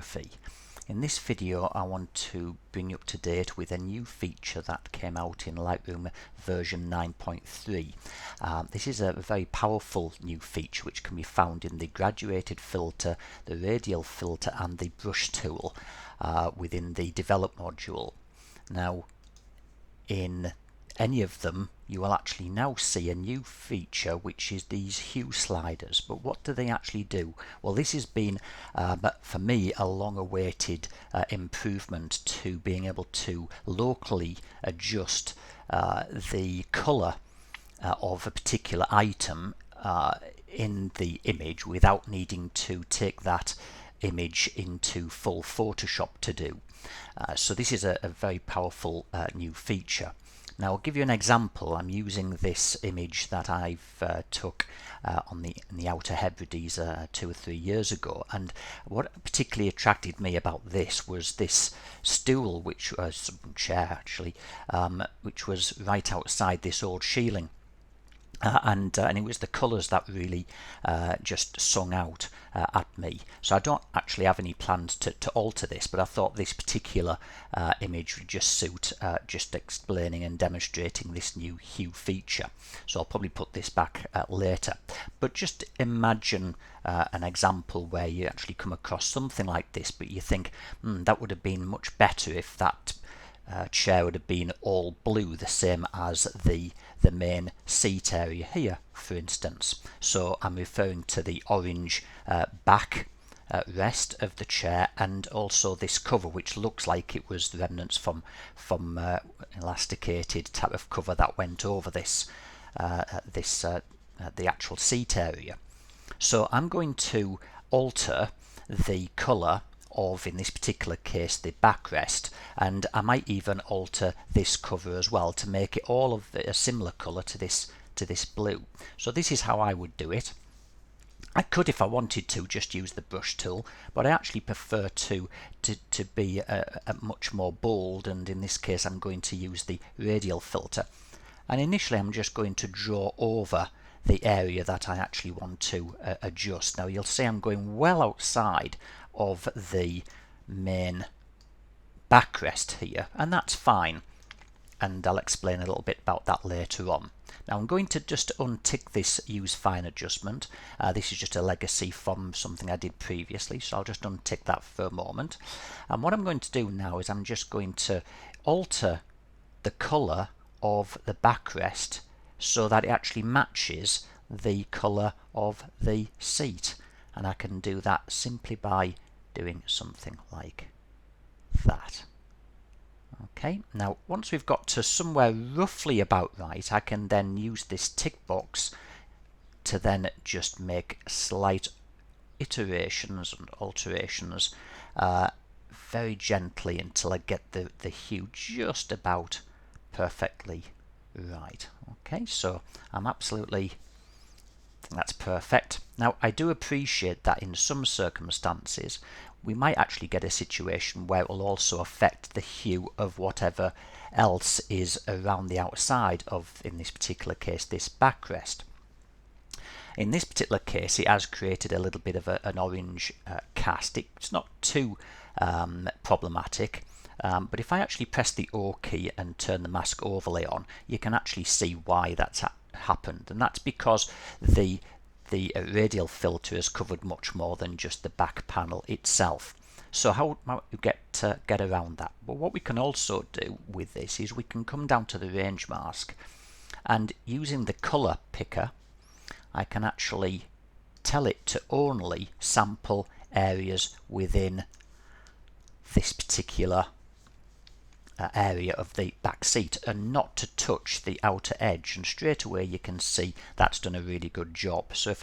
photography. In this video I want to bring you up to date with a new feature that came out in Lightroom version 9.3. This is a very powerful new feature which can be found in the graduated filter, the radial filter and the brush tool within the develop module. Now in any of them you will actually now see a new feature which is these hue sliders. But what do they actually do? Well, this has been for me a long awaited improvement to being able to locally adjust the colour of a particular item in the image without needing to take that image into full Photoshop to do. So this is a very powerful new feature. Now I'll give you an example. I'm using this image that I've took in the Outer Hebrides 2 or 3 years ago, and what particularly attracted me about this was this stool, which was chair actually, which was right outside this old shieling. And it was the colours that really just sung out at me. So I don't actually have any plans to alter this, but I thought this particular image would just suit just explaining and demonstrating this new hue feature. So I'll probably put this back later. But just imagine an example where you actually come across something like this, but you think, that would have been much better if that chair would have been all blue, the same as the main seat area here, for instance. So I'm referring to the orange back rest of the chair, and also this cover, which looks like it was the remnants from elasticated type of cover that went over this the actual seat area. So I'm going to alter the colour of, in this particular case, the backrest, and I might even alter this cover as well to make it all of a similar colour to this blue. So this is how I would do it. I could, if I wanted to, just use the brush tool, but I actually prefer to be a much more bold, and in this case I'm going to use the radial filter. And initially I'm just going to draw over the area that I actually want to adjust. Now you'll see I'm going well outside of the main backrest here, and that's fine, and I'll explain a little bit about that later on. Now I'm going to just untick this use fine adjustment. This is just a legacy from something I did previously, so I'll just untick that for a moment. And what I'm going to do now is I'm just going to alter the colour of the backrest so that it actually matches the colour of the seat, and I can do that simply by doing something like that. Okay, now once we've got to somewhere roughly about right, I can then use this tick box to then just make slight iterations and alterations very gently until I get the hue just about perfectly right. Okay, so I'm absolutely, I think that's perfect. Now I do appreciate that in some circumstances we might actually get a situation where it will also affect the hue of whatever else is around the outside of, in this particular case, this backrest. In this particular case it has created a little bit of an orange cast. It's not too problematic. But if I actually press the O key and turn the mask overlay on, you can actually see why that's happened, and that's because the radial filter has covered much more than just the back panel itself. So how might we get around that? Well, what we can also do with this is we can come down to the range mask, and using the colour picker I can actually tell it to only sample areas within this particular area of the back seat and not to touch the outer edge, and straight away you can see that's done a really good job. So if